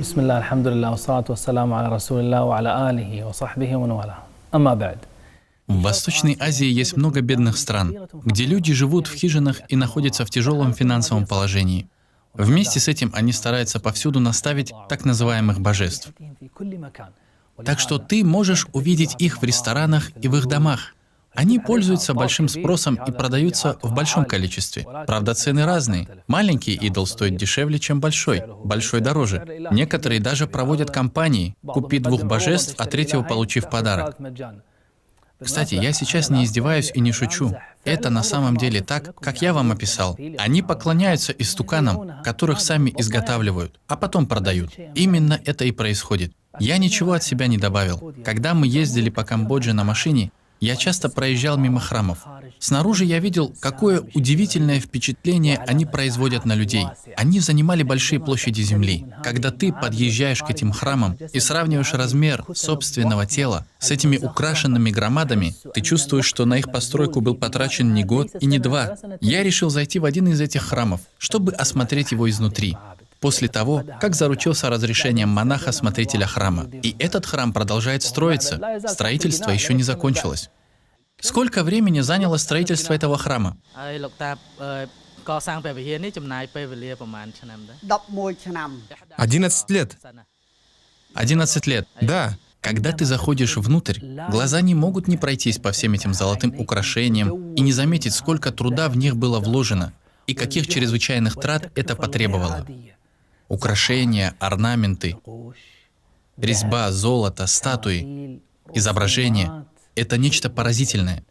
Бисмилlah, альхамдулиллах, вассалату вассаламу аля расулиллах, ва аля алихи, ва сахбихи, ва нуаля. Амма ба'д. В Восточной Азии есть много бедных стран, где люди живут в хижинах и находятся в тяжелом финансовом положении. Вместе с этим они стараются повсюду наставить так называемых божеств. Так что ты можешь увидеть их в ресторанах и в их домах. Они пользуются большим спросом и продаются в большом количестве. Правда, цены разные. Маленький идол стоит дешевле, чем большой. Большой дороже. Некоторые даже проводят кампании «Купи 2 божеств, а 3-го получи в подарок». Кстати, я сейчас не издеваюсь и не шучу. Это на самом деле так, как я вам описал. Они поклоняются истуканам, которых сами изготавливают, а потом продают. Именно это и происходит. Я ничего от себя не добавил. Когда мы ездили по Камбодже на машине, я часто проезжал мимо храмов. Снаружи я видел, какое удивительное впечатление они производят на людей. Они занимали большие площади земли. Когда ты подъезжаешь к этим храмам и сравниваешь размер собственного тела с этими украшенными громадами, ты чувствуешь, что на их постройку был потрачен не год и не 2. Я решил зайти в один из этих храмов, чтобы осмотреть его изнутри. После того, как заручился разрешением монаха-смотрителя храма. И этот храм продолжает строиться. Строительство еще не закончилось. Сколько времени заняло строительство этого храма? 11 лет. 11 лет. Да. Когда ты заходишь внутрь, глаза не могут не пройтись по всем этим золотым украшениям и не заметить, сколько труда в них было вложено и каких чрезвычайных трат это потребовало. Украшения, орнаменты, резьба, золото, статуи, изображения — это нечто поразительное.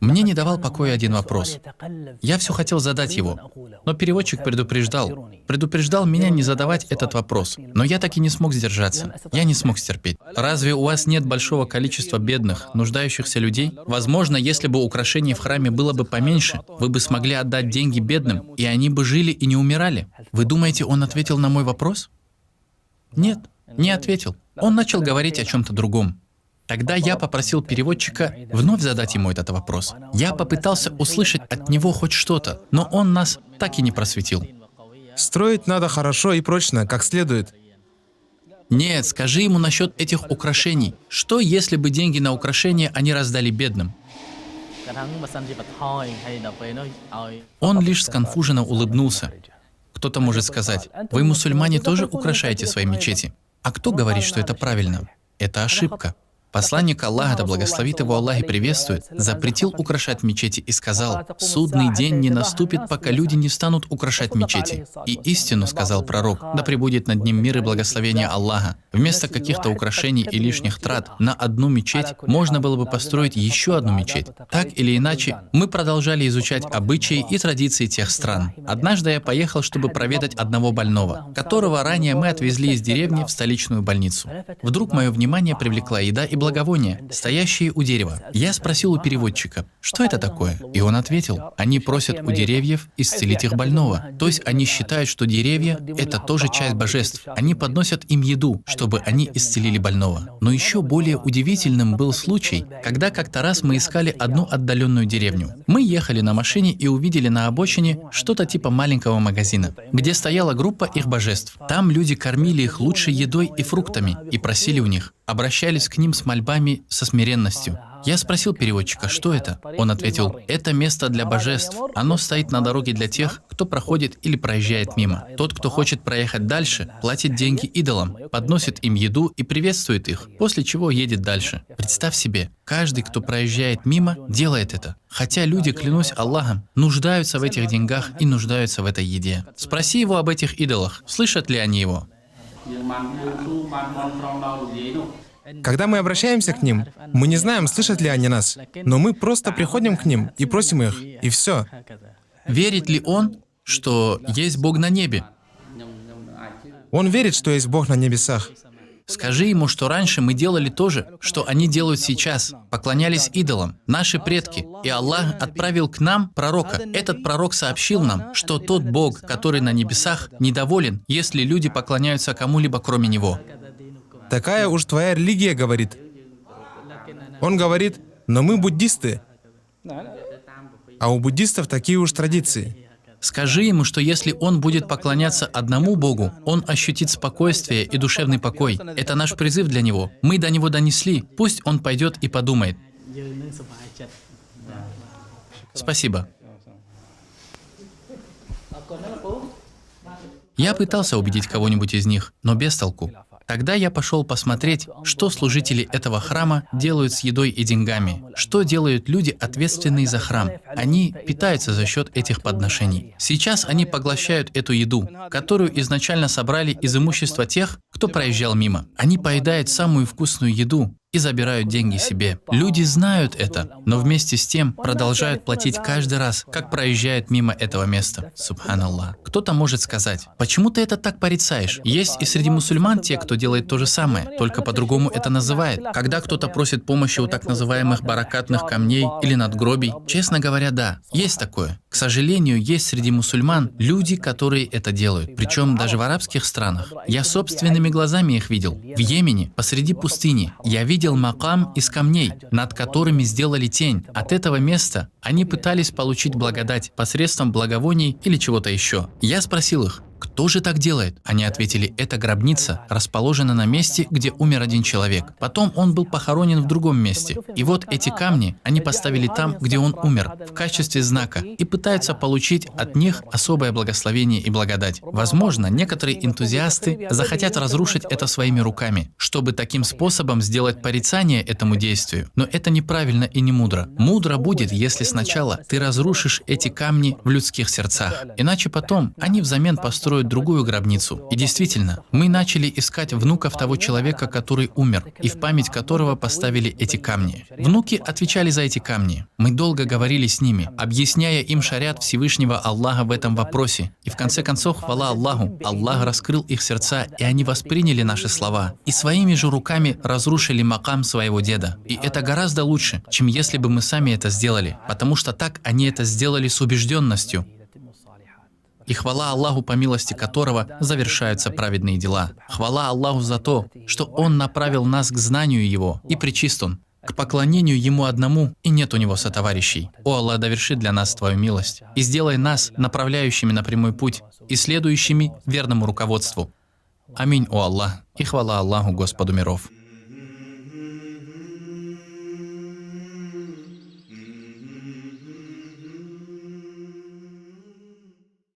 Мне не давал покоя один вопрос. Я все хотел задать его, но переводчик предупреждал меня не задавать этот вопрос. Но я так и не смог сдержаться. Я не смог стерпеть. Разве у вас нет большого количества бедных, нуждающихся людей? Возможно, если бы украшений в храме было бы поменьше, вы бы смогли отдать деньги бедным, и они бы жили и не умирали. Вы думаете, он ответил на мой вопрос? Нет, не ответил. Он начал говорить о чем-то другом. Тогда я попросил переводчика вновь задать ему этот вопрос. Я попытался услышать от него хоть что-то, но он нас так и не просветил. Строить надо хорошо и прочно, как следует. Нет, скажи ему насчет этих украшений. Что, если бы деньги на украшения они раздали бедным? Он лишь сконфуженно улыбнулся. Кто-то может сказать: вы, мусульмане, тоже украшаете свои мечети. А кто говорит, что это правильно? Это ошибка. Посланник Аллаха, да благословит его Аллах и приветствует, запретил украшать мечети и сказал: «Судный день не наступит, пока люди не станут украшать мечети». И истину сказал пророк, да пребудет над ним мир и благословение Аллаха. Вместо каких-то украшений и лишних трат на одну мечеть можно было бы построить еще одну мечеть. Так или иначе, мы продолжали изучать обычаи и традиции тех стран. Однажды я поехал, чтобы проведать одного больного, которого ранее мы отвезли из деревни в столичную больницу. Вдруг мое внимание привлекла еда и благовония, стоящие у дерева. Я спросил у переводчика, что это такое? И он ответил: они просят у деревьев исцелить их больного. То есть они считают, что деревья — это тоже часть божеств. Они подносят им еду, чтобы они исцелили больного. Но еще более удивительным был случай, когда как-то раз мы искали одну отдаленную деревню. Мы ехали на машине и увидели на обочине что-то типа маленького магазина, где стояла группа их божеств. Там люди кормили их лучшей едой и фруктами и просили у них, обращались к ним с мольбами со смиренностью. Я спросил переводчика, что это? Он ответил: это место для божеств. Оно стоит на дороге для тех, кто проходит или проезжает мимо. Тот, кто хочет проехать дальше, платит деньги идолам, подносит им еду и приветствует их, после чего едет дальше. Представь себе, каждый, кто проезжает мимо, делает это. Хотя люди, клянусь Аллахом, нуждаются в этих деньгах и нуждаются в этой еде. Спроси его об этих идолах, слышат ли они его? Когда мы обращаемся к ним, мы не знаем, слышат ли они нас, но мы просто приходим к ним и просим их, и все. Верит ли он? что есть Бог на небе. Он верит, что есть Бог на небесах. Скажи ему, что раньше мы делали то же, что они делают сейчас, поклонялись идолам, наши предки, и Аллах отправил к нам пророка. Этот пророк сообщил нам, что тот Бог, который на небесах, недоволен, если люди поклоняются кому-либо кроме Него. Такая уж твоя религия, говорит. Он говорит, но мы буддисты, а у буддистов такие уж традиции. Скажи ему, что если он будет поклоняться одному Богу, он ощутит спокойствие и душевный покой. Это наш призыв для него. Мы до него донесли. Пусть он пойдет и подумает. Спасибо. Я пытался убедить кого-нибудь из них, но без толку. Тогда я пошел посмотреть, что служители этого храма делают с едой и деньгами, что делают люди, ответственные за храм. Они питаются за счет этих подношений. Сейчас они поглощают эту еду, которую изначально собрали из имущества тех, кто проезжал мимо. Они поедают самую вкусную еду и забирают деньги себе. Люди знают это, но вместе с тем продолжают платить каждый раз, как проезжают мимо этого места. Субханаллах. Кто-то может сказать, почему ты это так порицаешь? Есть и среди мусульман те, кто делает то же самое, только по-другому это называет. Когда кто-то просит помощи у так называемых баракатных камней или надгробий, честно говоря, да, есть такое. К сожалению, есть среди мусульман люди, которые это делают, причем даже в арабских странах. Я собственными глазами их видел. В Йемене, посреди пустыни, я видел макам из камней, над которыми сделали тень. От этого места они пытались получить благодать посредством благовоний или чего-то еще. Я спросил их, кто же так делает? Они ответили, это гробница, расположена на месте, где умер один человек. Потом он был похоронен в другом месте. И вот эти камни они поставили там, где он умер, в качестве знака, и пытаются получить от них особое благословение и благодать. Возможно, некоторые энтузиасты захотят разрушить это своими руками, чтобы таким способом сделать порицание этому действию. Но это неправильно и не мудро. Мудро будет, если сначала ты разрушишь эти камни в людских сердцах. Иначе потом они взамен построят другую гробницу. И действительно, мы начали искать внуков того человека, который умер, и в память которого поставили эти камни. Внуки отвечали за эти камни. Мы долго говорили с ними, объясняя им шариат Всевышнего Аллаха в этом вопросе. И в конце концов, хвала Аллаху, Аллах раскрыл их сердца, и они восприняли наши слова. И своими же руками разрушили макам своего деда. И это гораздо лучше, чем если бы мы сами это сделали, потому что так они это сделали с убежденностью. И хвала Аллаху, по милости которого завершаются праведные дела. Хвала Аллаху за то, что Он направил нас к знанию Его, и пречист Он, к поклонению Ему одному, и нет у Него сотоварищей. О Аллах, доверши для нас Твою милость, и сделай нас направляющими на прямой путь и следующими верному руководству. Аминь, о Аллах, и хвала Аллаху, Господу миров.